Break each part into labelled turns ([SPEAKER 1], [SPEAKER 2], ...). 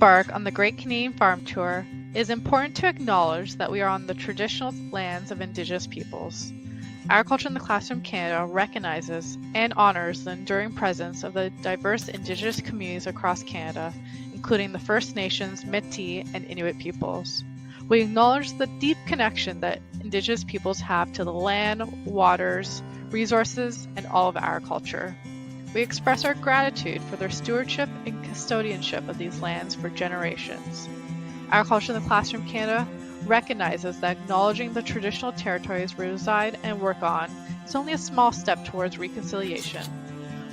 [SPEAKER 1] embark on the Great Canadian Farm Tour, it is important to acknowledge that we are on the traditional lands of Indigenous peoples. Agriculture in the Classroom Canada recognizes and honors the enduring presence of the diverse Indigenous communities across Canada, including the First Nations, Métis, and Inuit peoples. We acknowledge the deep connection that Indigenous peoples have to the land, waters, resources, and all of agriculture. We express our gratitude for their stewardship and custodianship of these lands for generations. Agriculture in the Classroom Canada recognizes that acknowledging the traditional territories we reside and work on is only a small step towards reconciliation.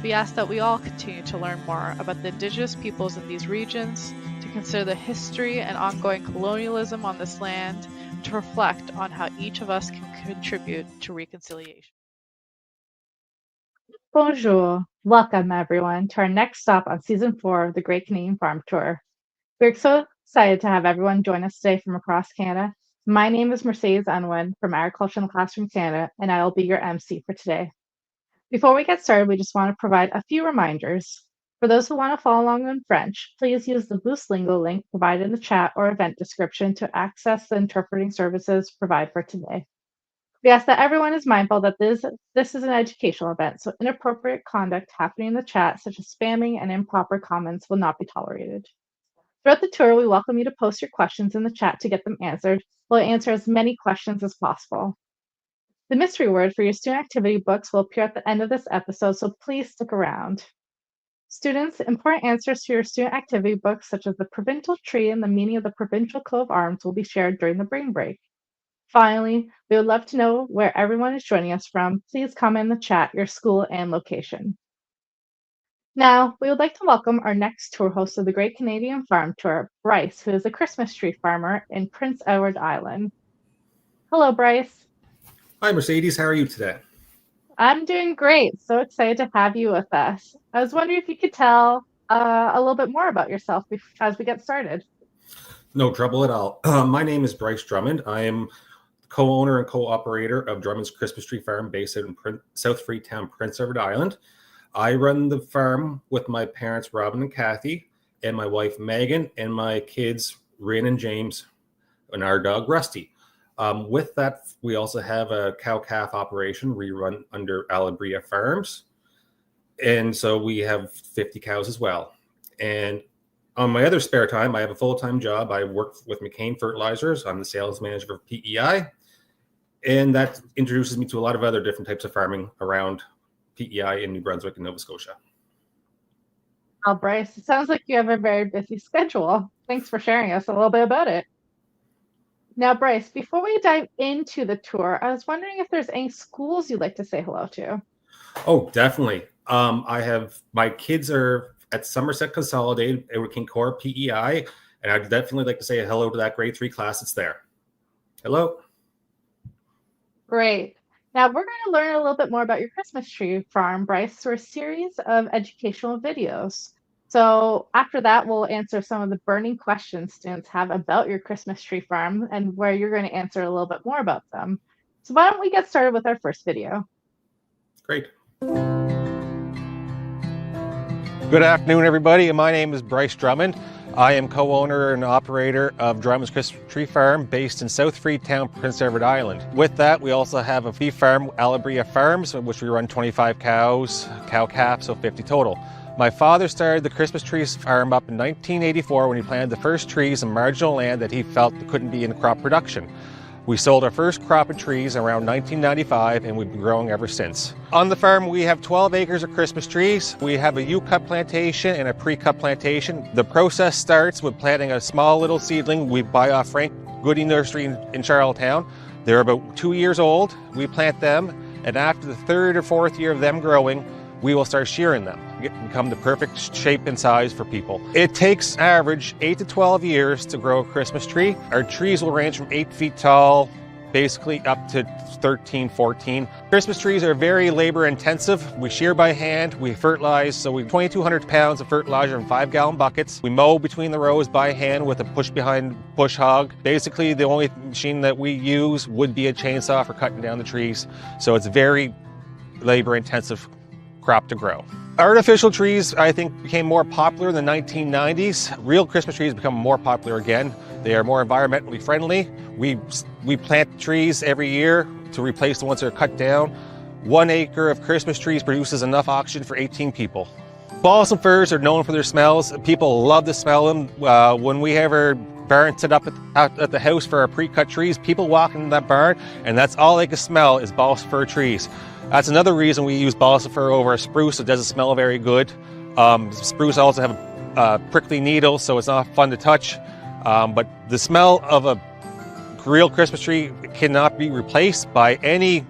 [SPEAKER 1] We ask that we all continue to learn more about the Indigenous peoples in these regions, to consider the history and ongoing colonialism on this land, and to reflect on how each of us can contribute to reconciliation.
[SPEAKER 2] Bonjour. Welcome, everyone, to our next stop on Season 4 of the Great Canadian Farm Tour. We're so excited to have everyone join us today from across Canada. My name is Mercedes Unwin from Agriculture in the Classroom Canada, and I will be your MC for today. Before we get started, we just want to provide a few reminders. For those who want to follow along in French, please use the Boost Lingo link provided in the chat or event description to access the interpreting services provided for today. We ask that everyone is mindful that this is an educational event, so inappropriate conduct happening in the chat, such as spamming and improper comments, will not be tolerated. Throughout the tour, we welcome you to post your questions in the chat to get them answered. We'll answer as many questions as possible. The mystery word for your student activity books will appear at the end of this episode, so please stick around. Students, important answers to your student activity books, such as the provincial tree and the meaning of the provincial coat of arms, will be shared during the brain break. Finally, we would love to know where everyone is joining us from. Please comment in the chat your school and location. Now, we would like to welcome our next tour host of the Great Canadian Farm Tour, Bryce, who is a Christmas tree farmer in Prince Edward Island. Hello, Bryce.
[SPEAKER 3] Hi, Mercedes. How are you today?
[SPEAKER 2] I'm doing great. So excited to have you with us. I was wondering if you could tell a little bit more about yourself as we get started.
[SPEAKER 3] No trouble at all. My name is Bryce Drummond. I am co-owner and co-operator of Drummond's Christmas Tree Farm based in South Freetown, Prince Edward Island. I run the farm with my parents, Robin and Kathy, and my wife, Megan, and my kids, Rin and James, and our dog, Rusty. With that, we also have a cow-calf operation we run under Alabria Farms. And so we have 50 cows as well. And on my other spare time, I have a full-time job. I work with McCain Fertilizers. I'm the sales manager for PEI. And that introduces me to a lot of other different types of farming around PEI in New Brunswick and Nova Scotia.
[SPEAKER 2] Oh, Bryce, it sounds like you have a very busy schedule. Thanks for sharing us a little bit about it. Now, Bryce, before we dive into the tour, I was wondering if there's any schools you'd like to say hello to.
[SPEAKER 3] Oh, definitely. My kids are at Somerset Consolidated, Edward King Core PEI, and I'd definitely like to say hello to that grade 3 class that's there. Hello.
[SPEAKER 2] Great. Now we're going to learn a little bit more about your Christmas tree farm, Bryce, through a series of educational videos. So after that, we'll answer some of the burning questions students have about your Christmas tree farm and where you're going to answer a little bit more about them. So why don't we get started with our first video?
[SPEAKER 3] Great.
[SPEAKER 4] Good afternoon, everybody. My name is Bryce Drummond. I am co-owner and operator of Drummond's Christmas Tree Farm based in South Freetown, Prince Edward Island. With that, we also have a beef farm, Alabria Farms, which we run 25 cows, cow-calf, so 50 total. My father started the Christmas Tree Farm up in 1984 when he planted the first trees in marginal land that he felt couldn't be in crop production. We sold our first crop of trees around 1995, and we've been growing ever since. On the farm, we have 12 acres of Christmas trees. We have a U-cut plantation and a pre-cut plantation. The process starts with planting a small little seedling we buy off Frank Goody Nursery in Charlottetown. They're about 2 years old. We plant them, and after the 3rd or 4th year of them growing, we will start shearing them, become the perfect shape and size for people. It takes average 8 to 12 years to grow a Christmas tree. Our trees will range from 8 feet tall, basically up to 13, 14. Christmas trees are very labor intensive. We shear by hand, we fertilize, so we 2,200 pounds of fertilizer in 5-gallon buckets. We mow between the rows by hand with a push behind push hog. Basically, the only machine that we use would be a chainsaw for cutting down the trees. So it's very labor intensive crop to grow. Artificial trees, I think, became more popular in the 1990s. Real Christmas trees become more popular again. They are more environmentally friendly. We plant trees every year to replace the ones that are cut down. 1 acre of Christmas trees produces enough oxygen for 18 people. Balsam firs are known for their smells. People love to smell them. When we have our barn set up at the house for our pre-cut trees, people walk into that barn and that's all they can smell is balsam fir trees. That's another reason we use balsam fir over a spruce. It doesn't smell very good. Spruce also have a prickly needle, so it's not fun to touch. But the smell of a real Christmas tree cannot be replaced by any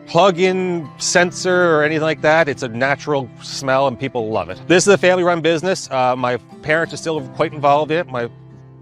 [SPEAKER 4] plug-in sensor or anything like that. It's a natural smell and people love it. This is a family-run business. My parents are still quite involved in it. My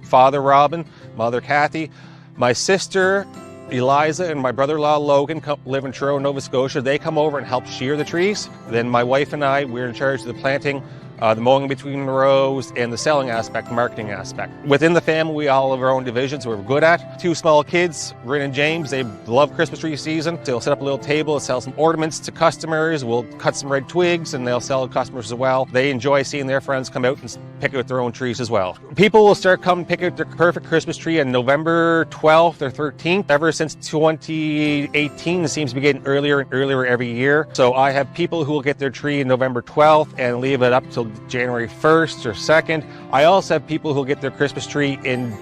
[SPEAKER 4] father, Robin, mother, Kathy, my sister, Eliza, and my brother-in-law, Logan, live in Truro, Nova Scotia. They come over and help shear the trees. Then my wife and I, we're in charge of the planting, the mowing between the rows, and the selling aspect, marketing aspect. Within the family, we all have our own divisions we're good at. 2 small kids, Rin and James, they love Christmas tree season. They'll set up a little table and sell some ornaments to customers. We'll cut some red twigs and they'll sell to customers as well. They enjoy seeing their friends come out and pick out their own trees as well. People will start coming pick out their perfect Christmas tree on November 12th or 13th. Ever since 2018, it seems to be getting earlier and earlier every year. So I have people who will get their tree on November 12th and leave it up till January 1st or 2nd. I also have people who get their Christmas tree in,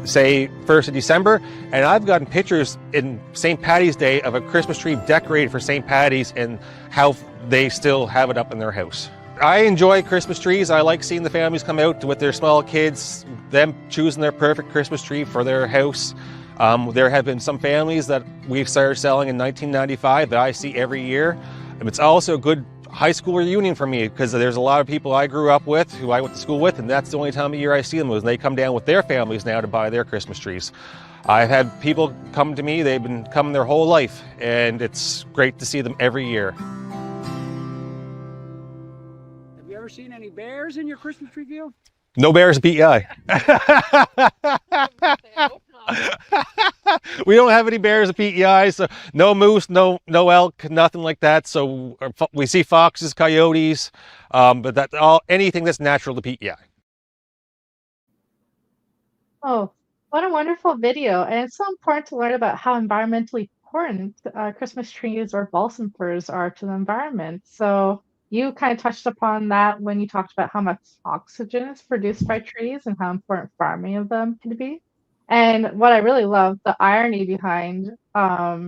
[SPEAKER 4] say, 1st of December, and I've gotten pictures in St. Paddy's Day of a Christmas tree decorated for St. Paddy's and how they still have it up in their house. I enjoy Christmas trees. I like seeing the families come out with their small kids, them choosing their perfect Christmas tree for their house. There have been some families that we've started selling in 1995 that I see every year. And it's also a good high school reunion for me because there's a lot of people I grew up with, who I went to school with, and that's the only time of year I see them was they come down with their families now to buy their Christmas trees. I've had people come to me, they've been coming their whole life, and it's great to see them every year.
[SPEAKER 5] Have you ever seen any bears in your Christmas tree field?
[SPEAKER 4] No bears at PEI. We don't have any bears at PEI, so no moose, no elk, nothing like that. So we see foxes, coyotes, but that's all, anything that's natural to PEI.
[SPEAKER 2] Oh, what a wonderful video. And it's so important to learn about how environmentally important Christmas trees or balsam firs are to the environment. So you kind of touched upon that when you talked about how much oxygen is produced by trees and how important farming of them can be. And what I really love, the irony behind,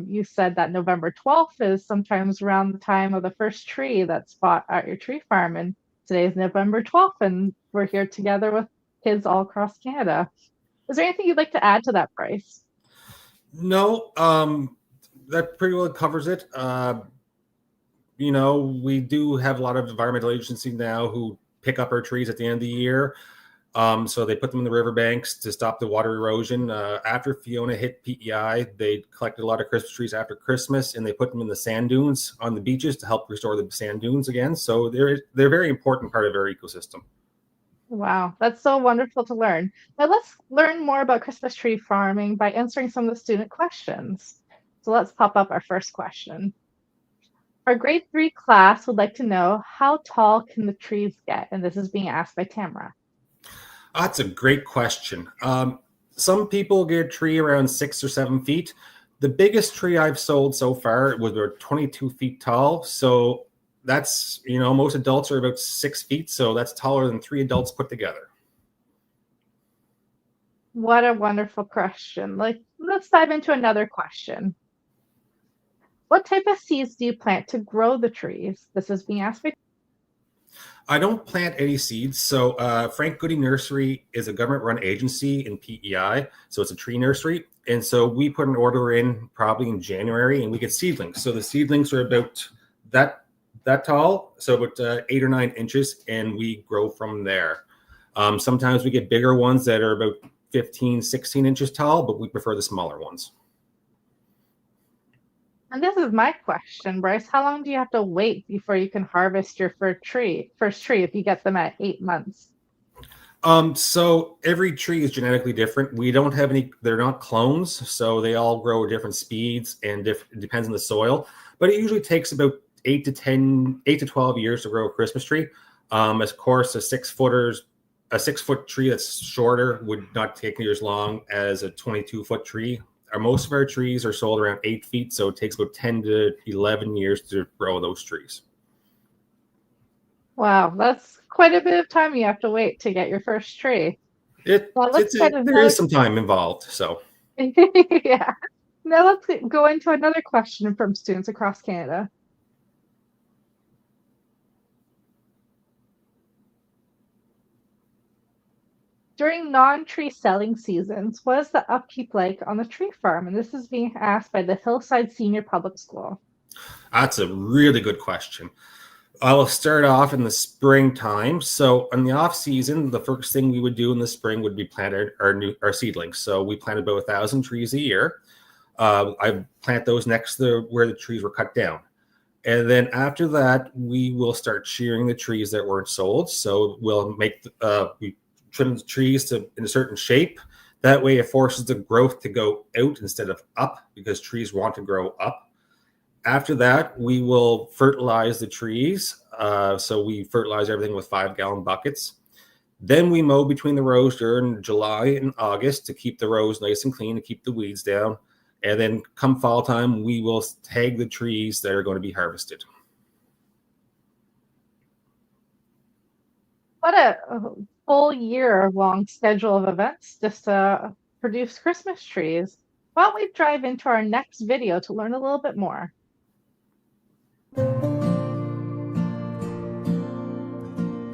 [SPEAKER 2] you said that November 12th is sometimes around the time of the first tree that's bought at your tree farm. And today is November 12th, and we're here together with kids all across Canada. Is there anything you'd like to add to that, Bryce?
[SPEAKER 3] No, that pretty well covers it. You know, we do have a lot of environmental agencies now who pick up our trees at the end of the year. So they put them in the riverbanks to stop the water erosion. After Fiona hit PEI, they collected a lot of Christmas trees after Christmas, and they put them in the sand dunes on the beaches to help restore the sand dunes again. So they're a very important part of our ecosystem.
[SPEAKER 2] Wow, that's so wonderful to learn. Now let's learn more about Christmas tree farming by answering some of the student questions. So let's pop up our first question. Our grade 3 class would like to know, how tall can the trees get? And this is being asked by Tamara.
[SPEAKER 3] That's a great question. Some people get a tree around 6 or 7 feet. The biggest tree I've sold so far was about 22 feet tall. So that's, you know, most adults are about 6 feet. So that's taller than 3 adults put together.
[SPEAKER 2] What a wonderful question. Let's dive into another question. What type of seeds do you plant to grow the trees? This is being asked by.
[SPEAKER 3] I don't plant any seeds. So Frank Goody Nursery is a government-run agency in PEI. So it's a tree nursery. And so we put an order in probably in January and we get seedlings. So the seedlings are about that tall, so about 8 or 9 inches, and we grow from there. Sometimes we get bigger ones that are about 15, 16 inches tall, but we prefer the smaller ones.
[SPEAKER 2] And this is my question, Bryce. How long do you have to wait before you can harvest your first tree if you get them at 8 months?
[SPEAKER 3] So every tree is genetically different. We don't have any, they're not clones, so they all grow at different speeds and it depends on the soil. But it usually takes about 8 to 12 years to grow a Christmas tree. Of course, a 6-foot tree that's shorter would not take near as long as a 22-foot tree. Most of our trees are sold around 8 feet, so it takes about 10 to 11 years to grow those trees.
[SPEAKER 2] Wow, that's quite a bit of time you have to wait to get your first tree.
[SPEAKER 3] There is some time involved, so.
[SPEAKER 2] Yeah. Now let's go into another question from students across Canada. During non-tree selling seasons, what is the upkeep like on the tree farm? And this is being asked by the Hillside Senior Public School.
[SPEAKER 3] That's a really good question. I will start off in the springtime. So in the off season, the first thing we would do in the spring would be plant our seedlings. So we plant about 1,000 trees a year. I plant those next to where the trees were cut down. And then after that, we will start shearing the trees that weren't sold. So we'll we trim the trees in a certain shape. That way it forces the growth to go out instead of up, because trees want to grow up. After that, we will fertilize the trees. So we fertilize everything with 5-gallon buckets. Then we mow between the rows during July and August to keep the rows nice and clean, to keep the weeds down. And then come fall time, we will tag the trees that are going to be harvested.
[SPEAKER 2] What a full year-long schedule of events just to produce Christmas trees. Why don't we dive into our next video to learn a little bit more?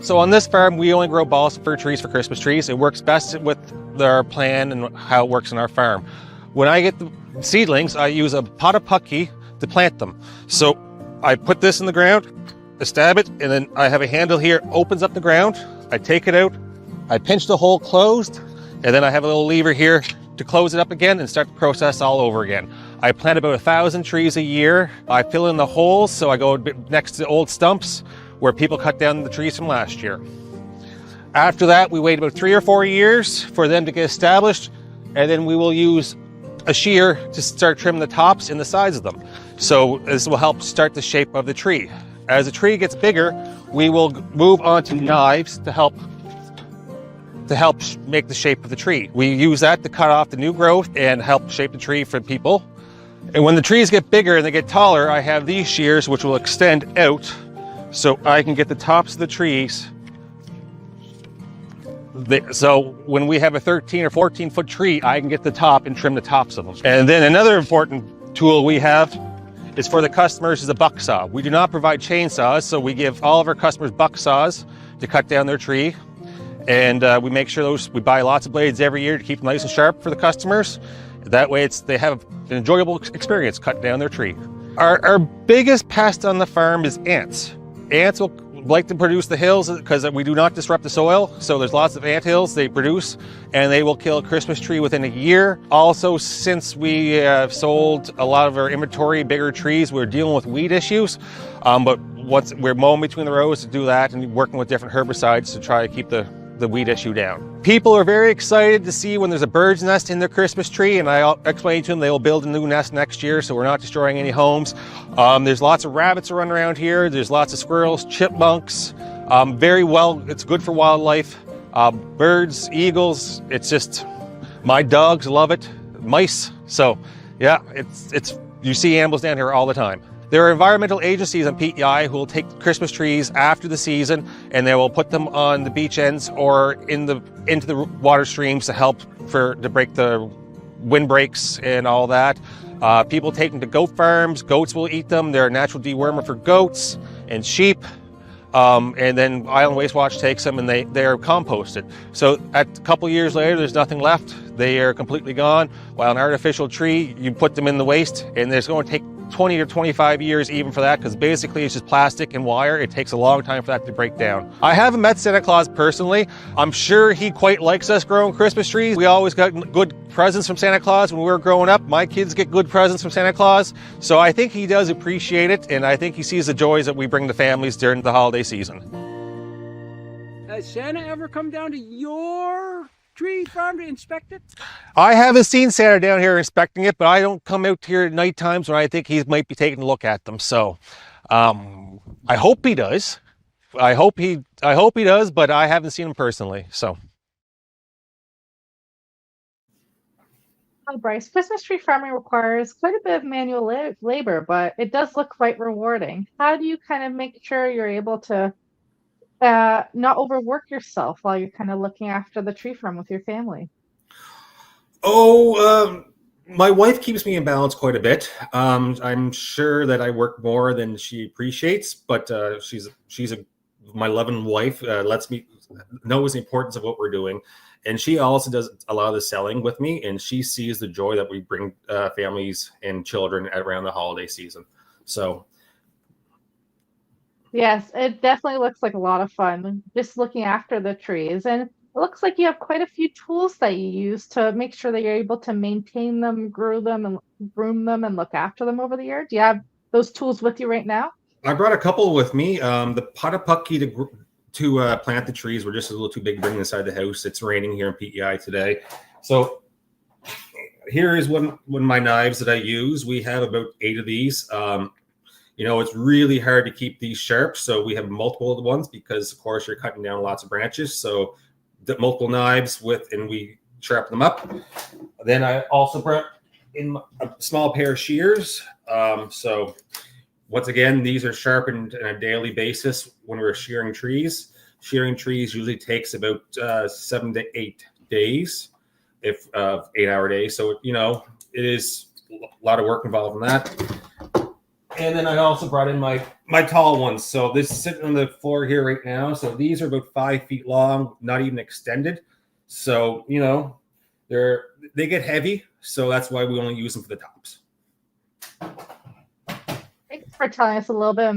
[SPEAKER 4] So on this farm, we only grow balsam fir trees for Christmas trees. It works best with our plan and how it works on our farm. When I get the seedlings, I use a pot of pucky to plant them. So I put this in the ground, I stab it, and then I have a handle here, opens up the ground. I take it out, I pinch the hole closed, and then I have a little lever here to close it up again and start the process all over again. I plant about 1,000 trees a year. I fill in the holes, so I go next to old stumps where people cut down the trees from last year. After that, we wait about 3 or 4 years for them to get established, and then we will use a shear to start trimming the tops and the sides of them. So this will help start the shape of the tree. As the tree gets bigger, we will move on to knives to help make the shape of the tree. We use that to cut off the new growth and help shape the tree for people. And when the trees get bigger and they get taller, I have these shears which will extend out so I can get the tops of the trees. So when we have a 13 or 14 foot tree, I can get the top and trim the tops of them. And then another important tool we have is for the customers is a buck saw. We do not provide chainsaws, so we give all of our customers buck saws to cut down their tree. And we make sure we buy lots of blades every year to keep them nice and sharp for the customers. That way they have an enjoyable experience cutting down their tree. Our biggest pest on the farm is ants. Ants will like to produce the hills because we do not disrupt the soil. So there's lots of ant hills they produce, and they will kill a Christmas tree within a year. Also, since we have sold a lot of our inventory, bigger trees, we're dealing with weed issues. But once we're mowing between the rows to do that and working with different herbicides to try to keep the weed issue down. People are very excited to see when there's a bird's nest in their Christmas tree, and I explain to them they will build a new nest next year, so we're not destroying any homes. There's lots of rabbits running around here. There's lots of squirrels, chipmunks. It's good for wildlife. Birds, eagles, it's just, my dogs love it. Mice, so yeah, you see animals down here all the time. There are environmental agencies on PEI who will take Christmas trees after the season, and they will put them on the beach ends or into the water streams to help to break the windbreaks and all that. People take them to goat farms. Goats will eat them. They're a natural dewormer for goats and sheep. And then Island Waste Watch takes them and they are composted. So a couple years later, there's nothing left. They are completely gone. While an artificial tree, you put them in the waste, and there's going to take 20 or 25 years even for that, because basically it's just plastic and wire. It takes a long time for that to break down. I haven't met Santa Claus personally. I'm sure he quite likes us growing Christmas trees. We always got good presents from Santa Claus when we were growing up. My kids get good presents from Santa Claus. So I think he does appreciate it, and I think he sees the joys that we bring to families during the holiday season.
[SPEAKER 5] Has Santa ever come down to your tree farm to inspect it?
[SPEAKER 4] I haven't seen Santa down here inspecting it, but I don't come out here at night times when I think he might be taking a look at them. So I hope he does. I hope he does, but I haven't seen him personally. So.
[SPEAKER 2] Oh, Bryce, Christmas tree farming requires quite a bit of manual labor, but it does look quite rewarding. How do you kind of make sure you're able to not overwork yourself while you're kind of looking after the tree farm with your family?
[SPEAKER 3] My wife keeps me in balance quite a bit. I'm sure that I work more than she appreciates, but my loving wife lets me knows the importance of what we're doing, and she also does a lot of the selling with me, and she sees the joy that we bring families and children around the holiday season. So
[SPEAKER 2] Yes, it definitely looks like a lot of fun just looking after the trees. And it looks like you have quite a few tools that you use to make sure that you're able to maintain them, groom them, and look after them over the year. Do you have those tools with you right now?
[SPEAKER 3] I brought a couple with me. The Potapucky to plant the trees were just a little too big to bring inside the house. It's raining here in PEI today. So here is one of my knives that I use. We have about 8 of these. It's really hard to keep these sharp. So we have multiple ones because, of course, you're cutting down lots of branches. So the multiple knives and we sharpen them up. Then I also brought in a small pair of shears. So once again, these are sharpened on a daily basis when we're shearing trees. Shearing trees usually takes about 7 to 8 days, if 8-hour days. So, it is a lot of work involved in that. And then I also brought in my tall ones. So this is sitting on the floor here right now. So these are about 5 feet long, not even extended. So, they get heavy. So that's why we only use them for the tops.
[SPEAKER 2] Thanks for telling us a little bit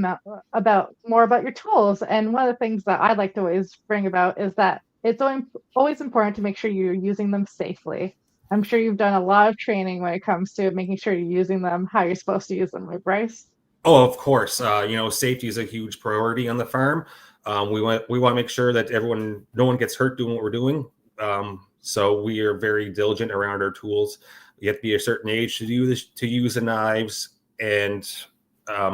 [SPEAKER 2] about more about your tools. And one of the things that I like to always bring about is that it's always important to make sure you're using them safely. I'm sure you've done a lot of training when it comes to making sure you're using them how you're supposed to use them, right, Bryce?
[SPEAKER 3] Oh, of course. Safety is a huge priority on the farm. We want to make sure that no one gets hurt doing what we're doing. So we are very diligent around our tools. You have to be a certain age to use the knives, and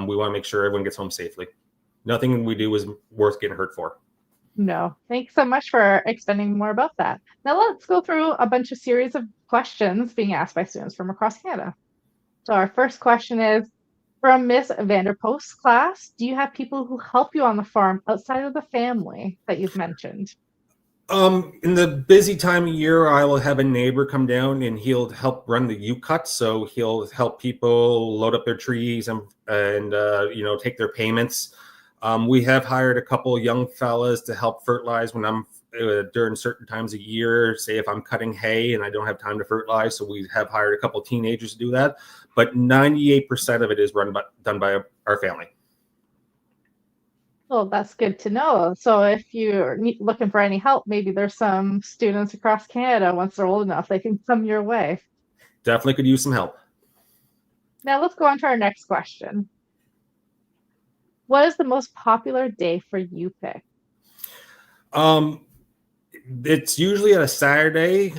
[SPEAKER 3] we want to make sure everyone gets home safely. Nothing we do is worth getting hurt for.
[SPEAKER 2] No, thanks so much for explaining more about that. Now let's go through a bunch of series of questions being asked by students from across Canada. So our first question is, from Miss Vanderpost's class, do you have people who help you on the farm outside of the family that you've mentioned?
[SPEAKER 3] In the busy time of year, I will have a neighbor come down and he'll help run the U-cut. So he'll help people load up their trees and take their payments. We have hired a couple of young fellas to help fertilize when I'm during certain times of year, say if I'm cutting hay and I don't have time to fertilize. So we have hired a couple of teenagers to do that. But 98% of it is done by our family.
[SPEAKER 2] Well, that's good to know. So if you're looking for any help, maybe there's some students across Canada, once they're old enough, they can come your way.
[SPEAKER 3] Definitely could use some help.
[SPEAKER 2] Now let's go on to our next question. What is the most popular day for you pick?
[SPEAKER 3] It's usually on a Saturday.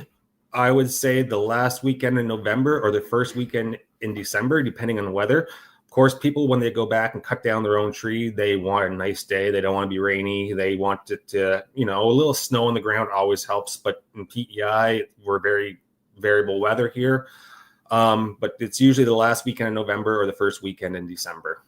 [SPEAKER 3] I would say the last weekend in November or the first weekend in December, depending on the weather. Of course, people, when they go back and cut down their own tree, they want a nice day. They don't want to be rainy. They want it to, a little snow on the ground always helps. But in PEI, we're very variable weather here. But it's usually the last weekend in November or the first weekend in December.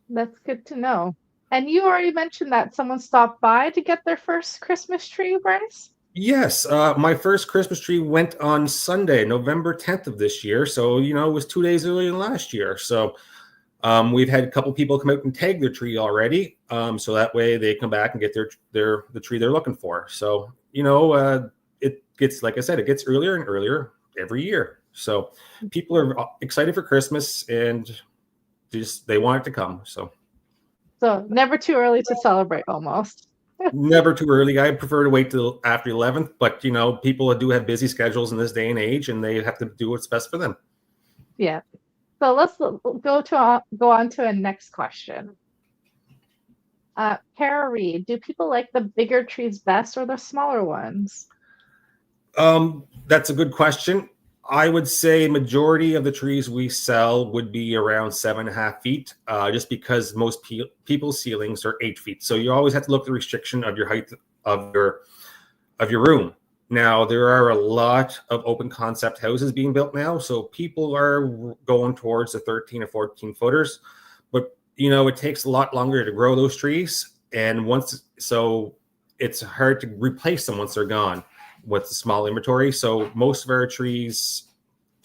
[SPEAKER 2] That's good to know. And you already mentioned that someone stopped by to get their first Christmas tree, Bryce?
[SPEAKER 3] Yes, my first Christmas tree went on Sunday, November 10th of this year. So, it was 2 days earlier than last year. So we've had a couple people come out and tag their tree already. So that way they come back and get the tree they're looking for. So, it gets, like I said, it gets earlier and earlier every year. So people are excited for Christmas and they want it to come. So
[SPEAKER 2] never too early to celebrate almost.
[SPEAKER 3] Never too early. I prefer to wait till after 11th, but people do have busy schedules in this day and age, and they have to do what's best for them.
[SPEAKER 2] Yeah. So let's go on to a next question. Kara Reed, do people like the bigger trees best or the smaller ones?
[SPEAKER 3] That's a good question. I would say majority of the trees we sell would be around 7.5 feet, just because most people's ceilings are 8 feet. So you always have to look at the restriction of your height of your room. Now, there are a lot of open concept houses being built now, so people are going towards the 13 or 14 footers. But, you know, it takes a lot longer to grow those trees. And so it's hard to replace them once they're gone with the small inventory. So most of our trees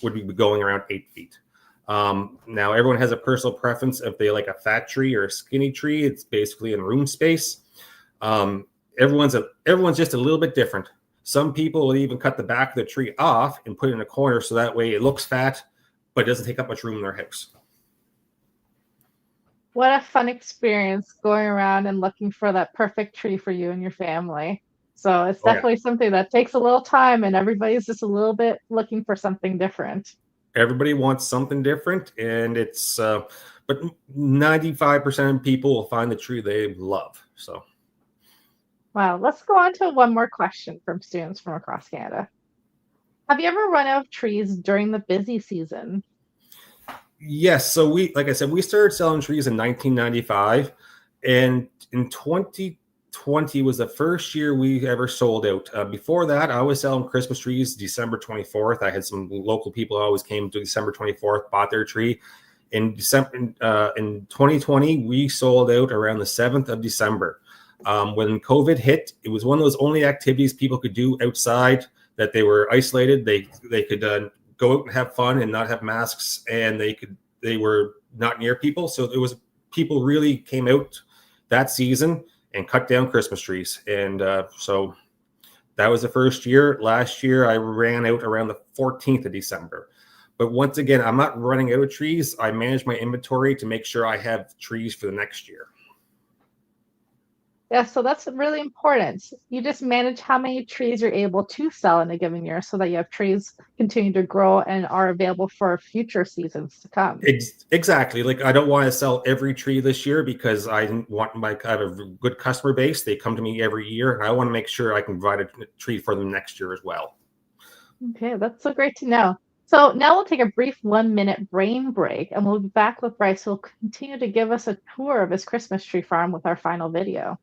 [SPEAKER 3] would be going around 8 feet. Now, everyone has a personal preference if they like a fat tree or a skinny tree. It's basically in room space. Everyone's just a little bit different. Some people will even cut the back of the tree off and put it in a corner so that way it looks fat, but it doesn't take up much room in their house.
[SPEAKER 2] What a fun experience going around and looking for that perfect tree for you and your family. So it's definitely something that takes a little time, and everybody's just a little bit looking for something different.
[SPEAKER 3] Everybody wants something different, and it's but 95% of people will find the tree they love. So,
[SPEAKER 2] wow, let's go on to one more question from students from across Canada. Have you ever run out of trees during the busy season?
[SPEAKER 3] Yes. So like I said, we started selling trees in 1995, and in 2020 was the first year we ever sold out. Before that, I was selling Christmas trees December 24th. I had some local people who always came to December 24th, bought their tree. In 2020, we sold out around the 7th of December. When COVID hit, it was one of those only activities people could do outside, that they were isolated. They could go out and have fun and not have masks, and they were not near people. So it was, people really came out that season and cut down Christmas trees. And so that was the first year. Last year, I ran out around the 14th of December. But once again, I'm not running out of trees. I manage my inventory to make sure I have trees for the next year.
[SPEAKER 2] Yeah, so that's really important. You just manage how many trees you're able to sell in a given year so that you have trees continue to grow and are available for future seasons to come.
[SPEAKER 3] Exactly. Like, I don't want to sell every tree this year because I have a good customer base. They come to me every year, and I want to make sure I can provide a tree for them next year as well.
[SPEAKER 2] Okay, that's so great to know. So now we'll take a brief 1-minute brain break, and we'll be back with Bryce, who will continue to give us a tour of his Christmas tree farm with our final video.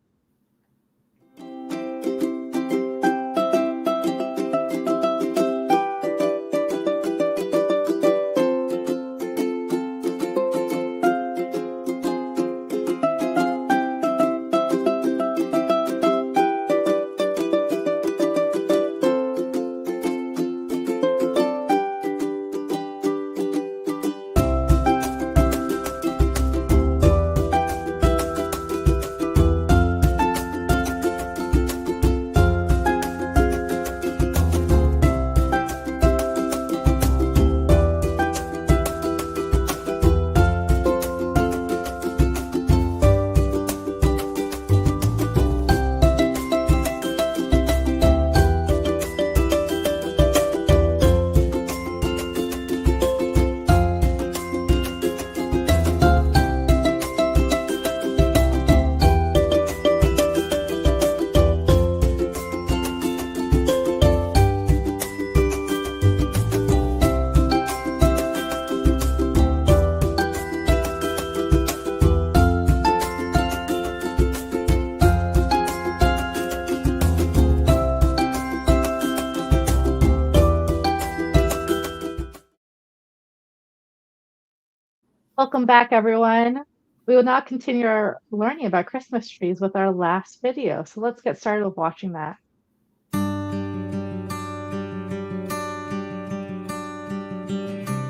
[SPEAKER 2] Welcome back, everyone. We will now continue our learning about Christmas trees with our last video. So let's get started with watching that.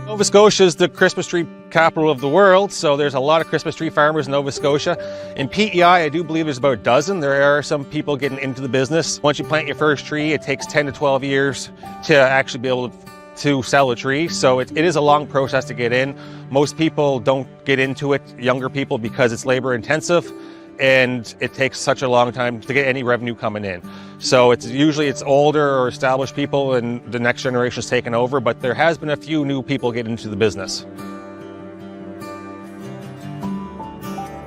[SPEAKER 4] Nova Scotia is the Christmas tree capital of the world, so there's a lot of Christmas tree farmers in Nova Scotia. In PEI, I do believe there's about a dozen. There are some people getting into the business. Once you plant your first tree, it takes 10 to 12 years to actually be able to sell a tree, so it is a long process to get in. Most people don't get into it, younger people, because it's labor intensive and it takes such a long time to get any revenue coming in. So it's usually older or established people and the next generation is taken over, but there has been a few new people get into the business.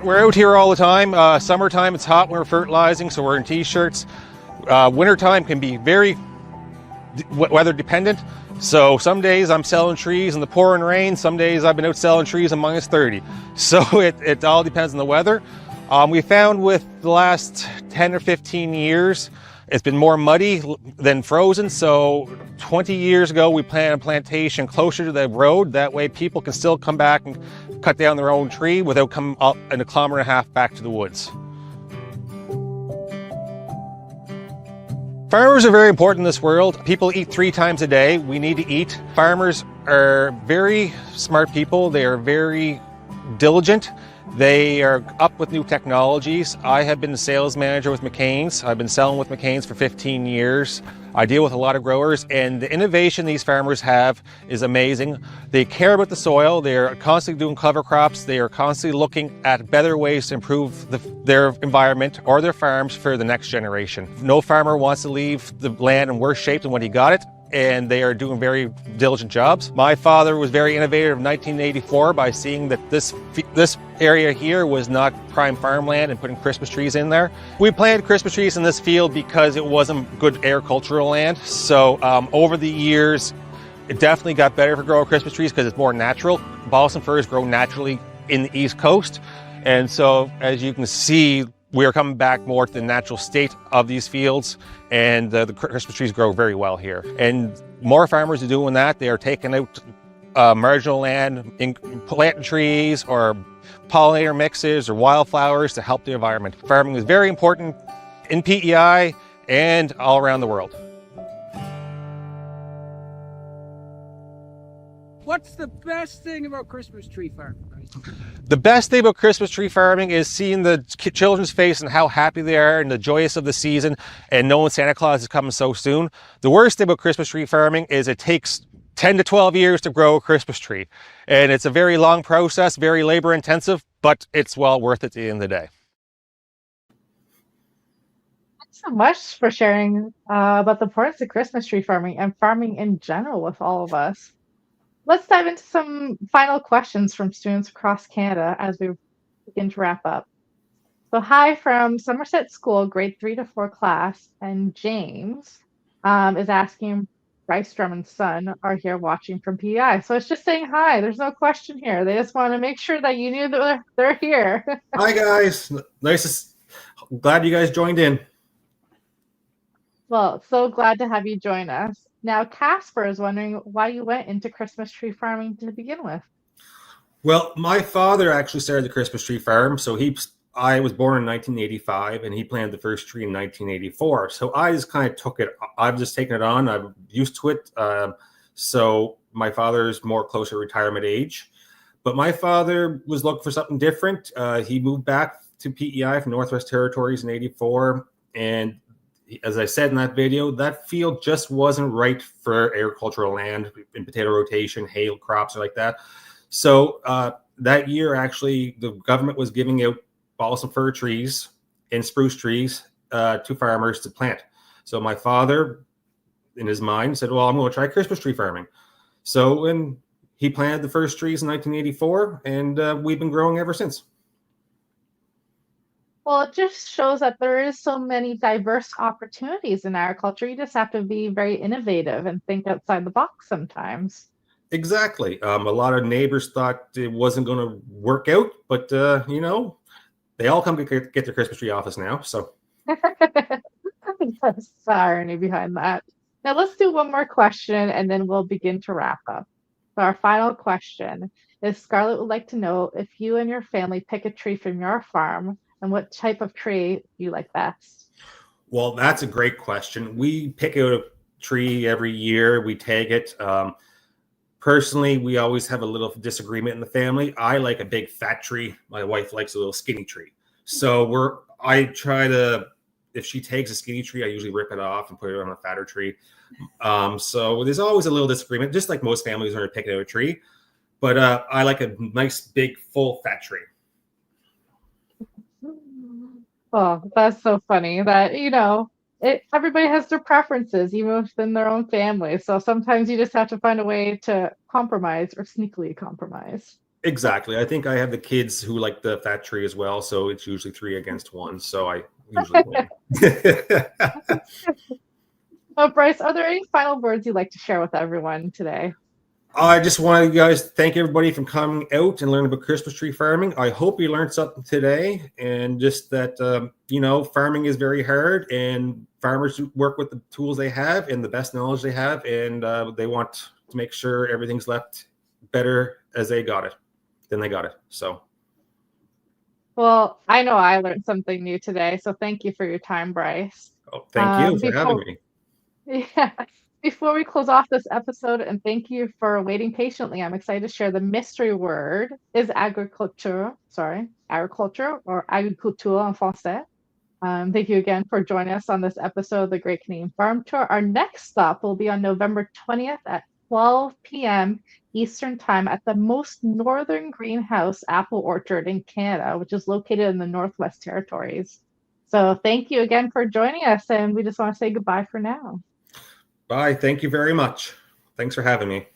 [SPEAKER 4] We're out here all the time. Summertime, it's hot when we're fertilizing, so we're in t-shirts. Wintertime can be very weather dependent. So some days I'm selling trees in the pouring rain. Some days I've been out selling trees in -30. So it all depends on the weather. We found with the last 10 or 15 years, it's been more muddy than frozen. So 20 years ago, we planted a plantation closer to the road. That way people can still come back and cut down their own tree without coming up in 1.5 kilometers back to the woods. Farmers are very important in this world. People eat 3 times a day. We need to eat. Farmers are very smart people. They are very diligent. They are up with new technologies. I have been the sales manager with McCain's. I've been selling with McCain's for 15 years. I deal with a lot of growers, and the innovation these farmers have is amazing. They care about the soil. They're constantly doing cover crops. They are constantly looking at better ways to improve their environment or their farms for the next generation. No farmer wants to leave the land in worse shape than when he got it, and they are doing very diligent jobs. My father was very innovative in 1984 by seeing that this area here was not prime farmland and putting Christmas trees in there. We planted Christmas trees in this field because it wasn't good agricultural land. So over the years, it definitely got better for growing Christmas trees because it's more natural. Balsam firs grow naturally in the East Coast. And so as you can see, we are coming back more to the natural state of these fields, and the Christmas trees grow very well here. And more farmers are doing that. They are taking out marginal land, planting trees or pollinator mixes or wildflowers to help the environment. Farming is very important in PEI and all around the world.
[SPEAKER 5] What's the best thing about Christmas tree farming?
[SPEAKER 4] The best thing about Christmas tree farming is seeing the children's face and how happy they are and the joyous of the season and knowing Santa Claus is coming so soon. The worst thing about Christmas tree farming is it takes 10 to 12 years to grow a Christmas tree. And it's a very long process, very labor intensive, but it's well worth it at the end of the day.
[SPEAKER 2] Thanks so much for sharing about the importance of Christmas tree farming and farming in general with all of us. Let's dive into some final questions from students across Canada as we begin to wrap up. So hi from Somerset School, grade 3 to 4 class, and James is asking, Bryce Drummond's son are here watching from PEI. So it's just saying hi. There's no question here. They just want to make sure that you knew that they're here.
[SPEAKER 3] Hi guys, glad you guys joined in.
[SPEAKER 2] Well, so glad to have you join us. Now, Casper is wondering why you went into Christmas tree farming to begin with.
[SPEAKER 3] Well, my father actually started the Christmas tree farm. So I was born in 1985 and he planted the first tree in 1984. So I just kind of took it. I've just taken it on. I'm used to it. So my father's more closer to retirement age. But my father was looking for something different. He moved back to PEI from Northwest Territories in 84. And as I said in that video, that field just wasn't right for agricultural land in potato rotation, hay crops, or like that. So that year, actually, the government was giving out balsam fir trees and spruce trees to farmers to plant. So my father, in his mind, said, well, I'm going to try Christmas tree farming. So and he planted the first trees in 1984, and we've been growing ever since.
[SPEAKER 2] Well, it just shows that there is so many diverse opportunities in agriculture. You just have to be very innovative and think outside the box sometimes.
[SPEAKER 3] Exactly. A lot of neighbors thought it wasn't going to work out, but they all come to get their Christmas tree office now. So
[SPEAKER 2] that's the irony behind that. Now let's do one more question and then we'll begin to wrap up. So our final question is, Scarlett would like to know if you and your family pick a tree from your farm, and what type of tree you like best?
[SPEAKER 3] Well, that's a great question. We pick out a tree every year. We tag it. Personally, we always have a little disagreement in the family. I like a big fat tree. My wife likes a little skinny tree. So I try to, if she tags a skinny tree, I usually rip it off and put it on a fatter tree. So there's always a little disagreement, just like most families when they're picking out a tree. But I like a nice, big, full fat tree.
[SPEAKER 2] Oh, that's so funny that, everybody has their preferences, even within their own family. So sometimes you just have to find a way to compromise or sneakily compromise.
[SPEAKER 3] Exactly. I think I have the kids who like the fat tree as well. So it's usually 3 against 1. So I usually win.
[SPEAKER 2] Bryce, are there any final words you'd like to share with everyone today?
[SPEAKER 3] I just want you guys to thank everybody for coming out and learning about Christmas tree farming. I hope you learned something today, and just that, farming is very hard, and farmers work with the tools they have and the best knowledge they have, and they want to make sure everything's left better as they got it than they got it. So.
[SPEAKER 2] Well, I know I learned something new today, so thank you for your time, Bryce.
[SPEAKER 3] Oh, thank you for having me.
[SPEAKER 2] Yeah. Before we close off this episode, and thank you for waiting patiently, I'm excited to share the mystery word is agriculture or agriculture en français. Thank you again for joining us on this episode of the Great Canadian Farm Tour. Our next stop will be on November 20th at 12 p.m. Eastern Time at the most northern greenhouse apple orchard in Canada, which is located in the Northwest Territories. So thank you again for joining us, and we just want to say goodbye for now.
[SPEAKER 3] Bye. Thank you very much. Thanks for having me.